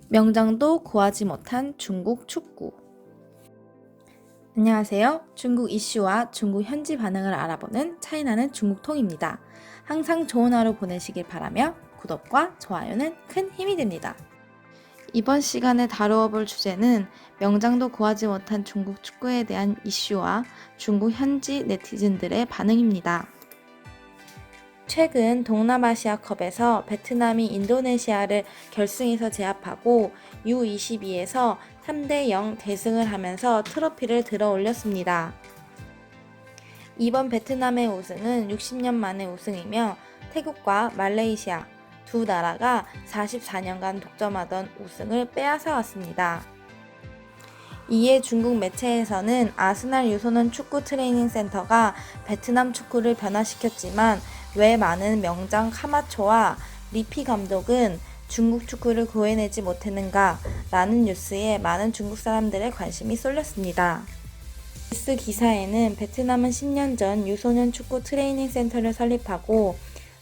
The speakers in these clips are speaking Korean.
명장도 구하지 못한 중국 축구. 안녕하세요. 중국 이슈와 중국 현지 반응을 알아보는 차이나는 중국통입니다. 항상 좋은 하루 보내시길 바라며 구독과 좋아요는 큰 힘이 됩니다. 이번 시간에 다루어 볼 주제는 명장도 구하지 못한 중국 축구에 대한 이슈와 중국 현지 네티즌들의 반응입니다. 최근 동남아시아컵에서 베트남이 인도네시아를 결승에서 제압하고 U22에서 3대0 대승을 하면서 트로피를 들어 올렸습니다. 이번 베트남의 우승은 60년 만의 우승이며 태국과 말레이시아 두 나라가 44년간 독점하던 우승을 빼앗아 왔습니다. 이에 중국 매체에서는 아스날 유소년 축구 트레이닝 센터가 베트남 축구를 변화시켰지만 왜 많은 명장 카마초와 리피 감독은 중국 축구를 구해내지 못했는가 라는 뉴스에 많은 중국 사람들의 관심이 쏠렸습니다. 뉴스 기사에는 베트남은 10년 전 유소년 축구 트레이닝 센터를 설립하고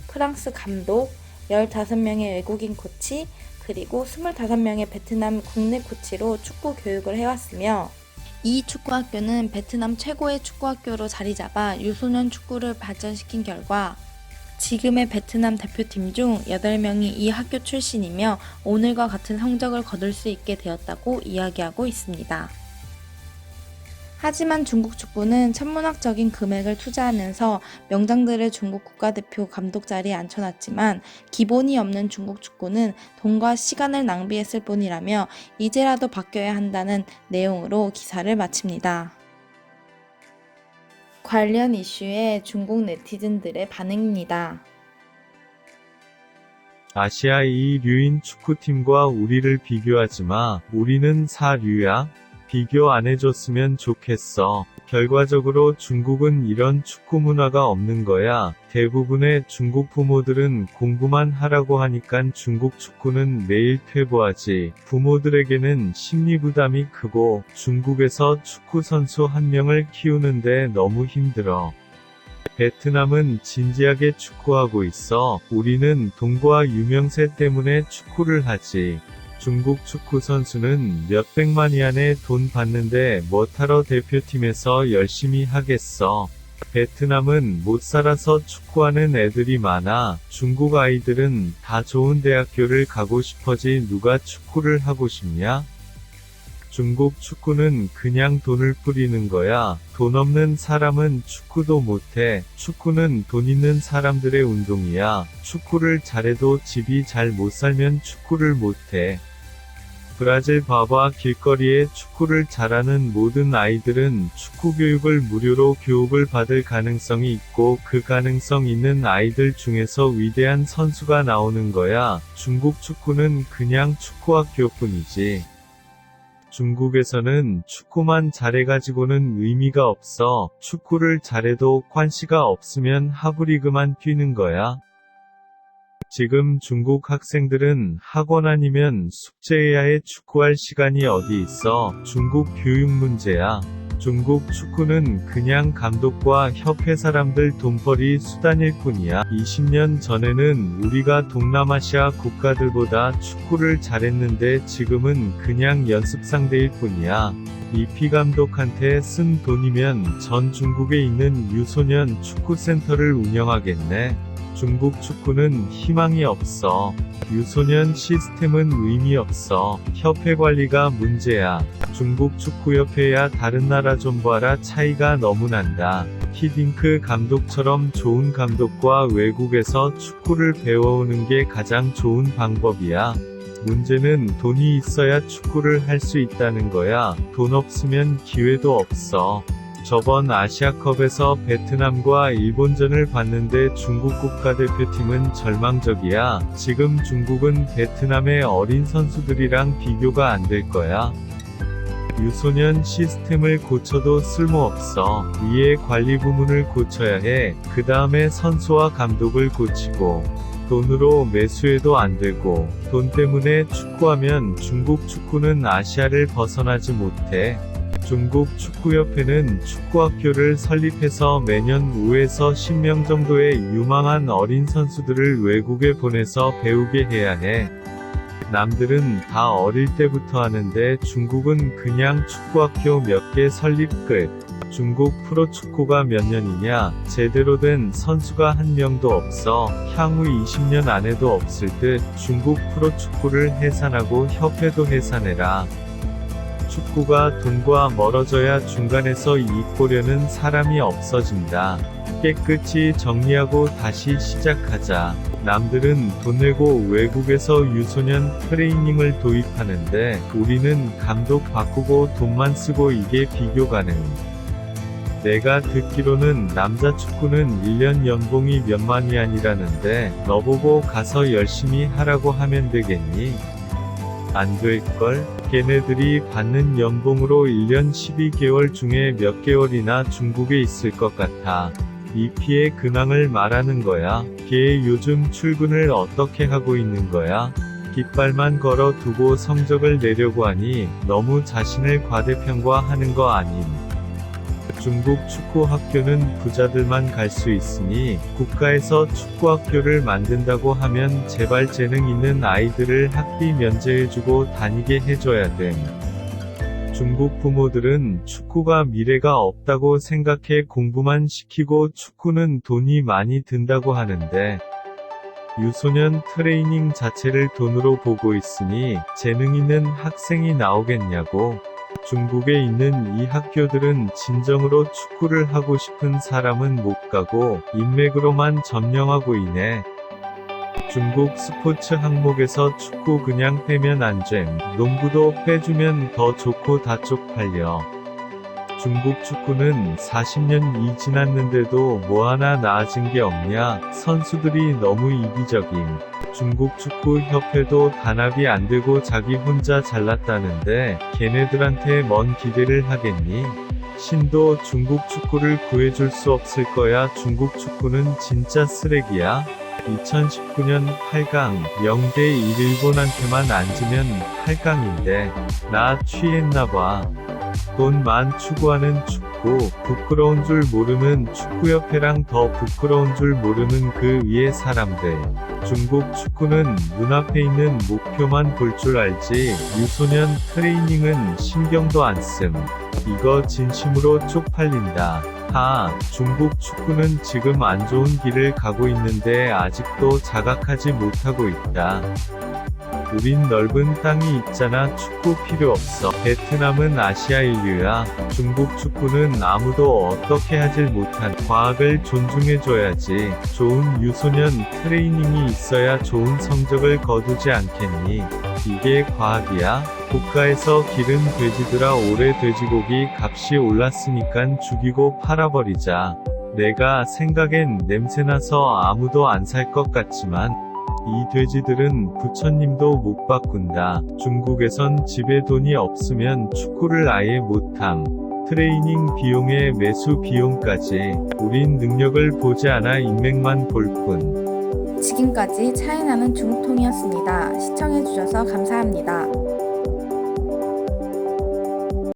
프랑스 감독, 15명의 외국인 코치, 그리고 25명의 베트남 국내 코치로 축구 교육을 해왔으며 이 축구학교는 베트남 최고의 축구학교로 자리잡아 유소년 축구를 발전시킨 결과 지금의 베트남 대표팀 중 8명이 이 학교 출신이며 오늘과 같은 성적을 거둘 수 있게 되었다고 이야기하고 있습니다. 하지만 중국 축구는 천문학적인 금액을 투자하면서 명장들을 중국 국가대표 감독 자리에 앉혀놨지만 기본이 없는 중국 축구는 돈과 시간을 낭비했을 뿐이라며 이제라도 바뀌어야 한다는 내용으로 기사를 마칩니다. 관련 이슈에 중국 네티즌들의 반응입니다. 아시아 2류인 축구팀과 우리를 비교하지 마. 우리는 4류야. 비교 안 해줬으면 좋겠어. 결과적으로 중국은 이런 축구 문화가 없는 거야. 대부분의 중국 부모들은 공부만 하라고 하니깐 중국 축구는 매일 퇴보하지. 부모들에게는 심리 부담이 크고 중국에서 축구 선수 한 명을 키우는데 너무 힘들어. 베트남은 진지하게 축구하고 있어. 우리는 돈과 유명세 때문에 축구를 하지. 중국 축구 선수는 몇백만 위안에 돈 받는데 뭐하러 대표팀에서 열심히 하겠어. 베트남은 못 살아서 축구하는 애들이 많아. 중국 아이들은 다 좋은 대학교를 가고 싶어지 누가 축구를 하고 싶냐? 중국 축구는 그냥 돈을 뿌리는 거야. 돈 없는 사람은 축구도 못해. 축구는 돈 있는 사람들의 운동이야. 축구를 잘해도 집이 잘 못 살면 축구를 못해. 브라질 봐봐. 길거리에 축구를 잘하는 모든 아이들은 축구 교육을 무료로 교육을 받을 가능성이 있고 그 가능성 있는 아이들 중에서 위대한 선수가 나오는 거야. 중국 축구는 그냥 축구학교뿐이지. 중국에서는 축구만 잘해가지고는 의미가 없어. 축구를 잘해도 관시가 없으면 하부리그만 뛰는 거야. 지금 중국 학생들은 학원 아니면 숙제해야 해. 축구할 시간이 어디 있어. 중국 교육 문제야. 중국 축구는 그냥 감독과 협회 사람들 돈벌이 수단일 뿐이야. 20년 전에는 우리가 동남아시아 국가들보다 축구를 잘했는데 지금은 그냥 연습 상대일 뿐이야. 리피 감독한테 쓴 돈이면 전 중국에 있는 유소년 축구센터를 운영하겠네. 중국 축구는 희망이 없어. 유소년 시스템은 의미 없어. 협회 관리가 문제야. 중국 축구협회야 다른 나라 좀 봐라. 차이가 너무 난다. 히딩크 감독처럼 좋은 감독과 외국에서 축구를 배워오는 게 가장 좋은 방법이야. 문제는 돈이 있어야 축구를 할 수 있다는 거야. 돈 없으면 기회도 없어. 저번 아시아컵에서 베트남과 일본전을 봤는데 중국 국가대표팀은 절망적이야. 지금 중국은 베트남의 어린 선수들이랑 비교가 안 될 거야. 유소년 시스템을 고쳐도 쓸모없어. 위에 관리 부문을 고쳐야 해. 그 다음에 선수와 감독을 고치고. 돈으로 매수해도 안 되고. 돈 때문에 축구하면 중국 축구는 아시아를 벗어나지 못해. 중국 축구협회는 축구학교를 설립해서 매년 5에서 10명 정도의 유망한 어린 선수들을 외국에 보내서 배우게 해야 해. 남들은 다 어릴 때부터 하는데 중국은 그냥 축구학교 몇 개 설립 끝. 중국 프로축구가 몇 년이냐? 제대로 된 선수가 한 명도 없어. 향후 20년 안에도 없을 듯. 중국 프로축구를 해산하고 협회도 해산해라. 축구가 돈과 멀어져야 중간에서 이익 보려는 사람이 없어진다. 깨끗이 정리하고 다시 시작하자. 남들은 돈 내고 외국에서 유소년 트레이닝을 도입하는데 우리는 감독 바꾸고 돈만 쓰고 이게 비교 가능. 내가 듣기로는 남자 축구는 1년 연봉이 몇만이 아니라는데 너보고 가서 열심히 하라고 하면 되겠니? 안 될걸? 걔네들이 받는 연봉으로 1년 12개월 중에 몇 개월이나 중국에 있을 것 같아. 이 피해 근황을 말하는 거야. 걔 요즘 출근을 어떻게 하고 있는 거야? 깃발만 걸어 두고 성적을 내려고 하니 너무 자신을 과대평가하는 거 아님? 중국 축구학교는 부자들만 갈 수 있으니 국가에서 축구학교를 만든다고 하면 제발 재능 있는 아이들을 학비 면제해주고 다니게 해줘야 됨. 중국 부모들은 축구가 미래가 없다고 생각해 공부만 시키고 축구는 돈이 많이 든다고 하는데 유소년 트레이닝 자체를 돈으로 보고 있으니 재능 있는 학생이 나오겠냐고. 중국에 있는 이 학교들은 진정으로 축구를 하고 싶은 사람은 못 가고 인맥으로만 점령하고 있네. 중국 스포츠 항목에서 축구 그냥 빼면 안 됨. 농구도 빼주면 더 좋고 다 쪽팔려. 중국 축구는 40년이 지났는데도 뭐 하나 나아진 게 없냐? 선수들이 너무 이기적임. 중국 축구 협회도 단합이 안 되고 자기 혼자 잘났다는데 걔네들한테 뭔 기대를 하겠니? 신도 중국 축구를 구해줄 수 없을 거야. 중국 축구는 진짜 쓰레기야. 2019년 8강 0대1 일본한테만 안 지면 8강인데 나 취했나봐. 돈만 추구하는 축구, 부끄러운 줄 모르는 축구협회랑 더 부끄러운 줄 모르는 그 위의 사람들. 중국 축구는 눈앞에 있는 목표만 볼 줄 알지 유소년 트레이닝은 신경도 안 씀. 이거 진심으로 쪽팔린다. 중국 축구는 지금 안 좋은 길을 가고 있는데 아직도 자각하지 못하고 있다. 우린 넓은 땅이 있잖아. 축구 필요 없어. 베트남은 아시아 인류야. 중국 축구는 아무도 어떻게 하질 못한 과학을 존중해줘야지. 좋은 유소년 트레이닝이 있어야 좋은 성적을 거두지 않겠니? 이게 과학이야? 국가에서 기른 돼지들아 올해 돼지고기 값이 올랐으니깐 죽이고 팔아버리자. 내가 생각엔 냄새나서 아무도 안 살 것 같지만 이 돼지들은 부처님도 못 바꾼다. 중국에선 집에 돈이 없으면 축구를 아예 못함. 트레이닝 비용에 매수 비용까지. 우린 능력을 보지 않아 인맥만 볼 뿐. 지금까지 차이나는 중통이었습니다. 시청해주셔서 감사합니다.